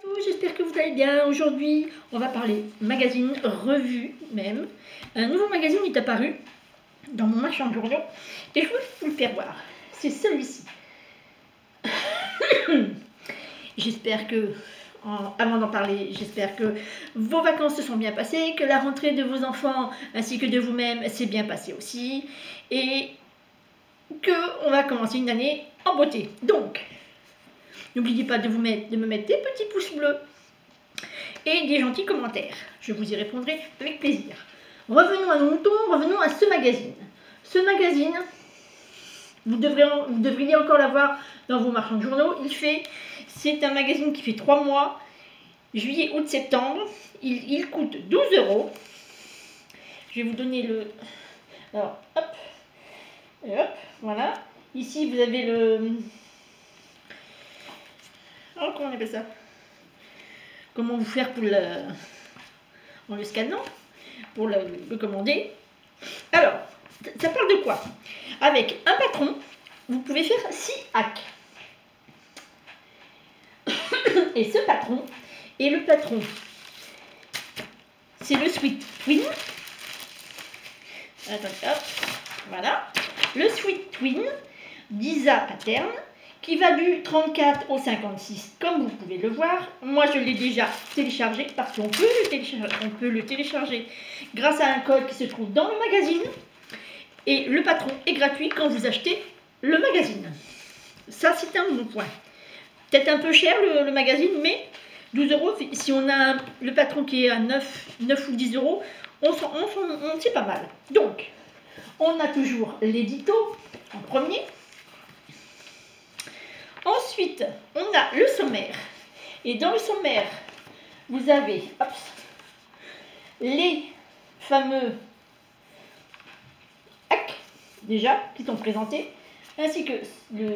tous, j'espère que vous allez bien. Aujourd'hui, on va parler magazine, revue même. Un nouveau magazine est apparu dans mon marchand de journaux et je voulais vous le faire voir. C'est celui-ci. J'espère que, avant d'en parler, j'espère que vos vacances se sont bien passées, que la rentrée de vos enfants ainsi que de vous-même s'est bien passée aussi et qu'on va commencer une année en beauté. Donc, n'oubliez pas de me mettre des petits pouces bleus et des gentils commentaires. Je vous y répondrai avec plaisir. Revenons à nos moutons, revenons à ce magazine. Ce magazine, vous devriez encore l'avoir dans vos marchands de journaux. C'est un magazine qui fait 3 mois, juillet, août, septembre. Il coûte 12 €. Je vais vous donner le... Alors, hop, et hop, voilà. Ici, vous avez le... Oh, comment on appelle ça? Comment vous faire pour en le scannant, pour le commander. Alors, ça parle de quoi? Avec un patron, vous pouvez faire 6 hacks. Et ce patron, c'est le Sweet Twin. Attends, hop, voilà. Le Sweet Twin d'Isa Pattern, qui va du 34 au 56, comme vous pouvez le voir. Moi, je l'ai déjà téléchargé, parce qu'on peut le télécharger grâce à un code qui se trouve dans le magazine. Et le patron est gratuit quand vous achetez le magazine. Ça, c'est un bon point. Peut-être un peu cher le magazine, mais 12 €, si on a le patron qui est à 9 ou 10 €, c'est pas mal. Donc, on a toujours l'édito en premier. Ensuite, on a le sommaire. Et dans le sommaire, vous avez les fameux hacks, déjà, qui sont présentés, ainsi que le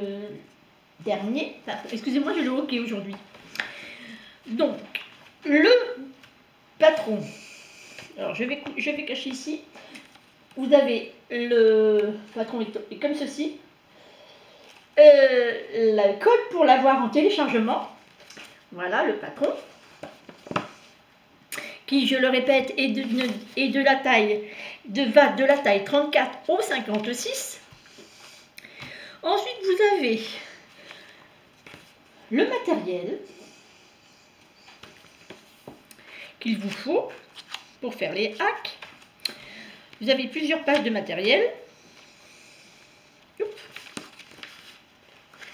dernier. Excusez-moi, j'ai le hockey aujourd'hui. Donc, le patron. Alors, je vais cacher ici. Vous avez le patron est comme ceci. Le code pour l'avoir en téléchargement. Voilà le patron, qui, je le répète, va de la taille 34 au 56. Ensuite, vous avez le matériel qu'il vous faut pour faire les hacks. Vous avez plusieurs pages de matériel.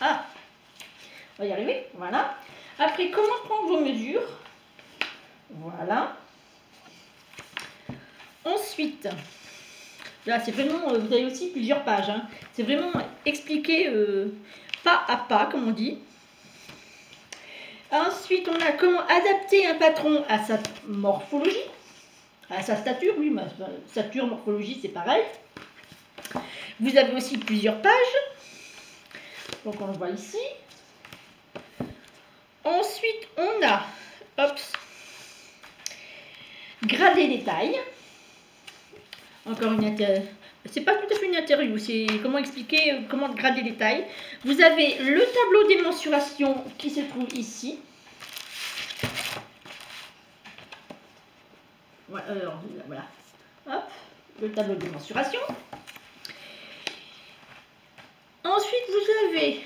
Ah, on va y arriver, voilà. Après, comment prendre vos mesures? Voilà. Ensuite, là, c'est vraiment, vous avez aussi plusieurs pages. Hein. C'est vraiment expliqué pas à pas, comme on dit. Ensuite, on a comment adapter un patron à sa morphologie, à sa stature. Oui, ma stature, morphologie, c'est pareil. Vous avez aussi plusieurs pages. Donc, on le voit ici. Ensuite, on a, gradé les tailles. Encore une interview. C'est pas tout à fait une interview, c'est comment expliquer comment grader les tailles. Vous avez le tableau des mensurations qui se trouve ici. Voilà. Hop, le tableau des mensurations. Ensuite, vous avez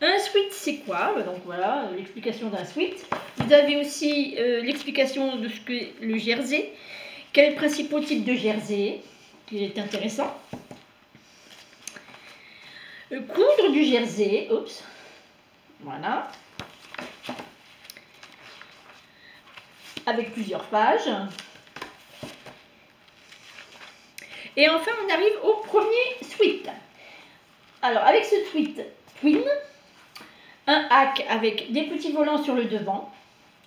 un sweat, c'est quoi? Donc voilà, l'explication d'un sweat. Vous avez aussi l'explication de ce que le jersey. Quels principaux types de jersey, qui est intéressant. Coudre du jersey, voilà. Avec plusieurs pages. Et enfin, on arrive au premier sweat. Alors, avec ce sweat Twin, un hack avec des petits volants sur le devant,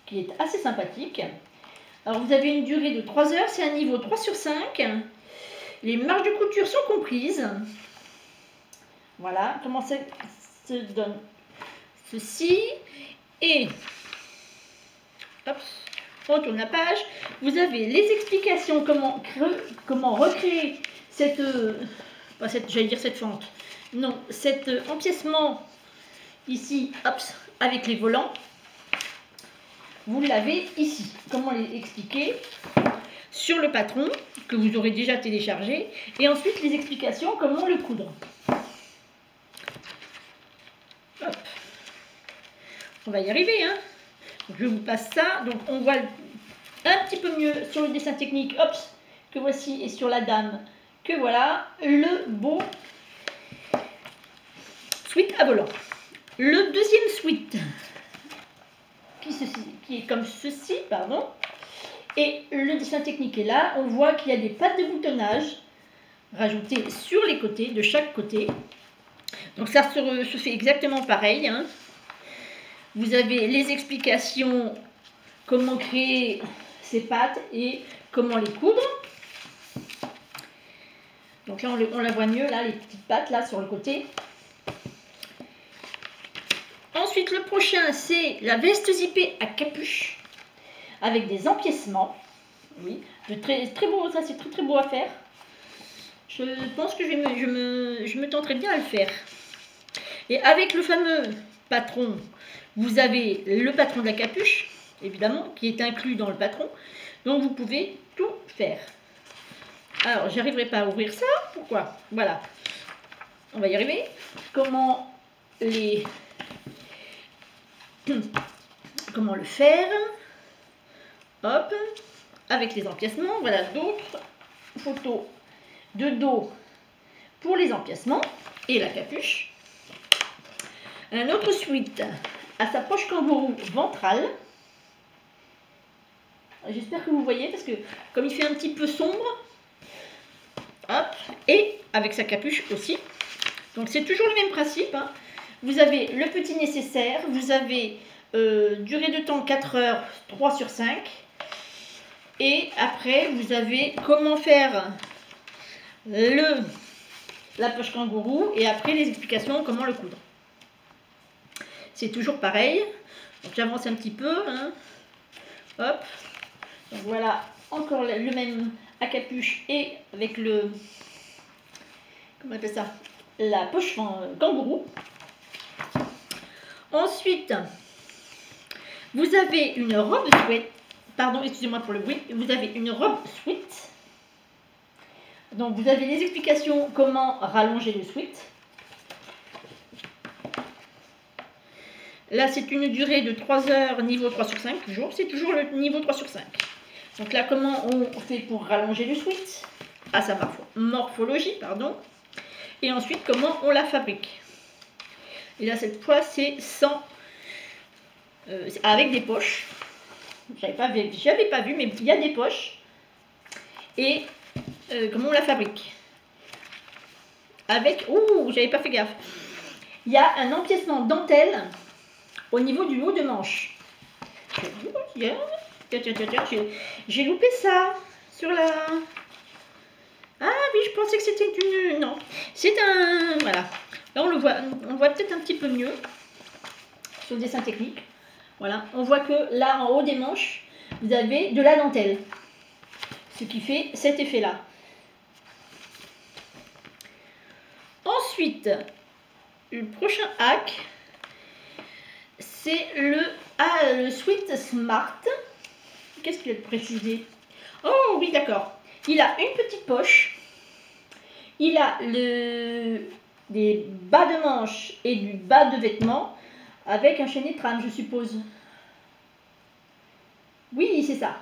qui est assez sympathique. Alors, vous avez une durée de 3 heures, c'est un niveau 3 sur 5. Les marges de couture sont comprises. Voilà comment ça se donne ceci. Et, on tourne la page. Vous avez les explications comment recréer cette fente. Non, cet empiècement ici, avec les volants. vous l'avez ici. Comment l'expliquer sur le patron que vous aurez déjà téléchargé. Et ensuite les explications comment le coudre. Hop. On va y arriver, hein. Donc, je vous passe ça. Donc on voit un petit peu mieux sur le dessin technique, hop, que voici, et sur la dame, que voilà, le beau sweat à volant. Le deuxième sweat, qui est comme ceci, pardon, et le dessin technique est là. On voit qu'il y a des pattes de boutonnage rajoutées sur les côtés, de chaque côté. Donc ça se fait exactement pareil, hein. Vous avez les explications, comment créer ces pattes et comment les coudre. Donc là, on la voit mieux, là, les petites pattes, là, sur le côté. Ensuite, le prochain, c'est la veste zippée à capuche, avec des empiècements. Oui, très beau, ça, c'est très beau à faire. Je pense que je me tenterai bien à le faire. Et avec le fameux patron, vous avez le patron de la capuche, évidemment, qui est inclus dans le patron. Donc, vous pouvez tout faire. Alors, j'arriverai pas à ouvrir ça. Pourquoi? Voilà. On va y arriver. Comment le faire? Hop. Avec les empiècements. Voilà d'autres photos de dos pour les empiècements et la capuche. Un autre sweat à sa poche kangourou ventrale. J'espère que vous voyez parce que comme il fait un petit peu sombre, hop, et avec sa capuche aussi. Donc c'est toujours le même principe, hein. Vous avez le petit nécessaire, vous avez durée de temps 4 heures, 3 sur 5. Et après vous avez comment faire la poche kangourou et après les explications comment le coudre. C'est toujours pareil. Donc j'avance un petit peu, hein. Hop. Donc voilà, encore le même à capuche et avec le, comment on appelle ça, la poche kangourou. Ensuite, vous avez une robe sweat. Pardon, excusez-moi pour le bruit. Vous avez une robe sweat. Donc vous avez les explications comment rallonger le sweat. Là, c'est une durée de 3 heures, niveau 3 sur 5, toujours. C'est toujours le niveau 3 sur 5. Donc là, comment on fait pour rallonger le sweat à sa morphologie, pardon. Et ensuite, comment on la fabrique. Et là, cette fois, c'est sans... avec des poches. J'avais pas vu, mais il y a des poches. Et comment on la fabrique. Avec... Ouh, j'avais pas fait gaffe. Il y a un empiècement dentelle au niveau du haut de manche. Tiens, j'ai loupé ça sur la... Ah oui, je pensais que c'était une... Non, c'est un... Voilà. Là, on voit peut-être un petit peu mieux sur le dessin technique. Voilà, on voit que là, en haut des manches, vous avez de la dentelle. Ce qui fait cet effet-là. Ensuite, le prochain hack, c'est le Sweat Smart. Qu'est-ce qu'il a de précisé? Oh oui, d'accord. Il a une petite poche. Il a des bas de manche et du bas de vêtements avec un chaînet de trame, je suppose. Oui, c'est ça.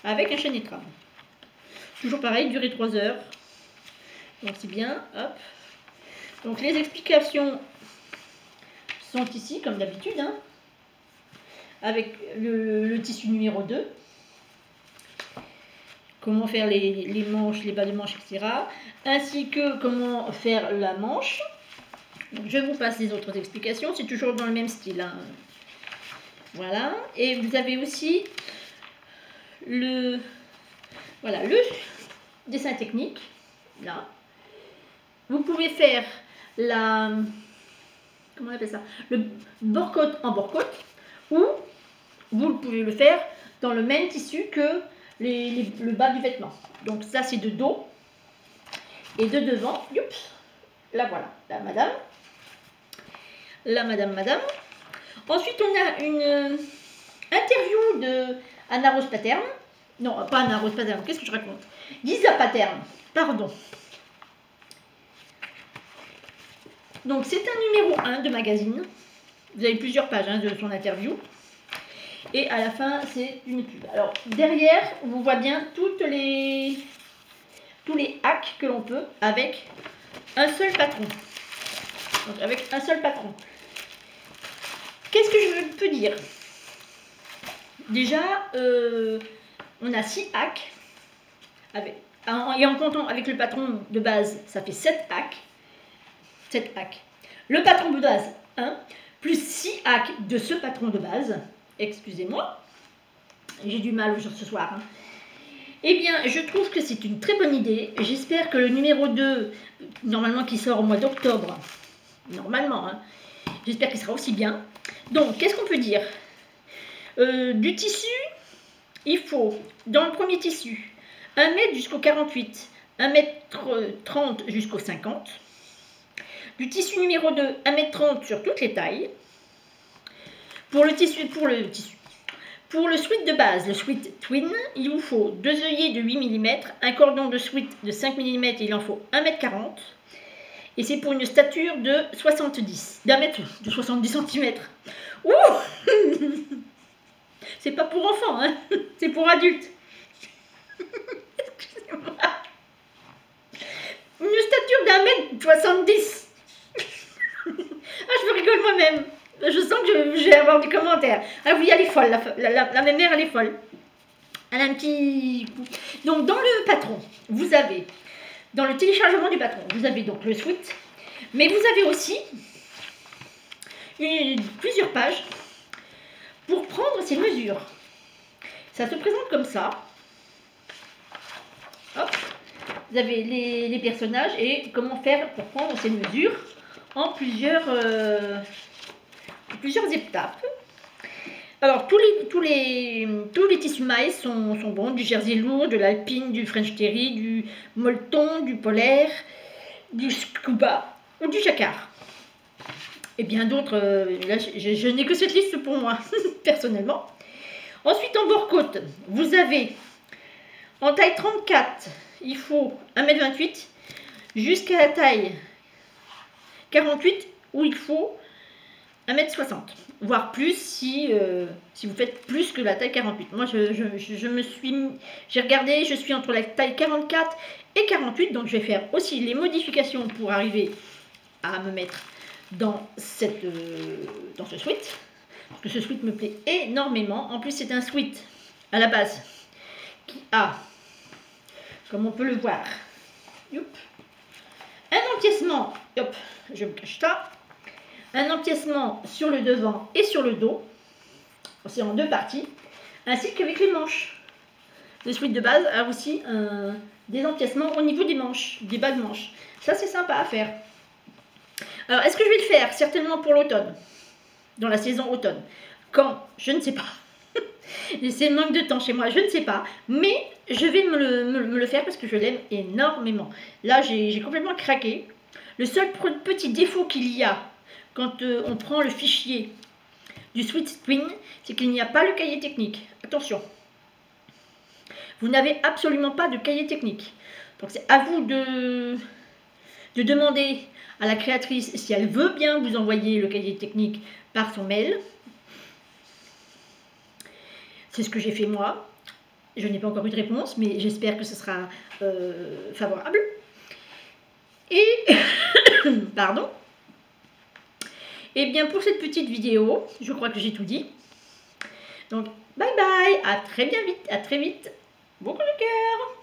Avec un chaînet de trame. Toujours pareil, durée 3 heures. Donc c'est bien. Hop. Donc les explications sont ici, comme d'habitude, hein, avec le tissu numéro 2. Comment faire les manches, les bas de manche, etc. Ainsi que comment faire la manche. Donc, je vous passe les autres explications. C'est toujours dans le même style, hein. Voilà. Et vous avez aussi le dessin technique. Là. Vous pouvez faire comment on appelle ça, le bord-côte en bord-côte, ou vous pouvez le faire dans le même tissu que le bas du vêtement. Donc ça c'est de dos et de devant. Youps, là voilà, la madame. Ensuite on a une interview de Anna Rose Paterne. Non, pas Anna Rose Paterne, qu'est-ce que je raconte? Lisa Paterne, pardon. Donc c'est un numéro 1 de magazine. Vous avez plusieurs pages hein, de son interview. Et à la fin, c'est une pub. Alors derrière, on voit bien tous les hacks que l'on peut avec un seul patron. Donc avec un seul patron. Qu'est-ce que je peux dire? Déjà, on a 6 hacks. Et en comptant avec le patron de base, ça fait 7 hacks. 7 hacks. Le patron de base, 1, plus 6 hacks de ce patron de base. Excusez-moi, j'ai du mal ce soir. Hein. Eh bien, je trouve que c'est une très bonne idée. J'espère que le numéro 2, normalement qui sort au mois d'octobre, normalement, hein, j'espère qu'il sera aussi bien. Donc, qu'est-ce qu'on peut dire? Du tissu, il faut, dans le premier tissu, 1 mètre jusqu'au 48, 1 mètre 30 jusqu'au 50. Du tissu numéro 2, 1 mètre 30 sur toutes les tailles. Pour le suite de base, le suite twin, il vous faut 2 œillets de 8 mm, un cordon de suite de 5 mm, il en faut 1 mètre 40. Et c'est pour une stature de 70 cm. Ouh c'est pas pour enfants, hein, c'est pour adultes. Excusez-moi. Une stature d'1 mètre 70. Ah, je me rigole moi-même. Je sens que je vais avoir des commentaires. Ah oui, elle est folle, la même mère, elle est folle. Elle a un petit... Donc, dans le patron, vous avez, dans le téléchargement du patron, vous avez donc le suite, mais vous avez aussi plusieurs pages pour prendre ces mesures. Ça se présente comme ça. Hop. Vous avez les personnages et comment faire pour prendre ces mesures en plusieurs étapes. Alors, tous les tissus maïs sont bons, du jersey lourd, de l'alpine, du French terry, du molleton, du polaire, du scuba ou du jacquard. Et bien d'autres, là je n'ai que cette liste pour moi, personnellement. Ensuite, en bord-côte, vous avez en taille 34, il faut 1,28 m jusqu'à la taille 48 où il faut 1,60 m, voire plus si vous faites plus que la taille 48. Moi, j'ai regardé, je suis entre la taille 44 et 48, donc je vais faire aussi les modifications pour arriver à me mettre dans ce sweat, parce que ce sweat me plaît énormément. En plus, c'est un sweat à la base qui a, comme on peut le voir, un empiècement, hop, je me cache ça, un empiècement sur le devant et sur le dos, c'est en 2 parties, ainsi qu'avec les manches. Le sweat de base a aussi des empiècements au niveau des manches, des bas de manches. Ça, c'est sympa à faire. Alors, est-ce que je vais le faire? Certainement pour l'automne, dans la saison automne. Quand? Je ne sais pas. C'est le manque de temps chez moi, je ne sais pas. Mais je vais me le faire parce que je l'aime énormément. Là, j'ai complètement craqué. Le seul petit défaut qu'il y a quand on prend le fichier du Sweet Twin, c'est qu'il n'y a pas le cahier technique. Attention. Vous n'avez absolument pas de cahier technique. Donc, c'est à vous de demander à la créatrice si elle veut bien vous envoyer le cahier technique par son mail. C'est ce que j'ai fait moi. Je n'ai pas encore eu de réponse, mais j'espère que ce sera favorable. Et, pardon. Et bien pour cette petite vidéo, je crois que j'ai tout dit. Donc, bye bye, à très vite, beaucoup de cœur.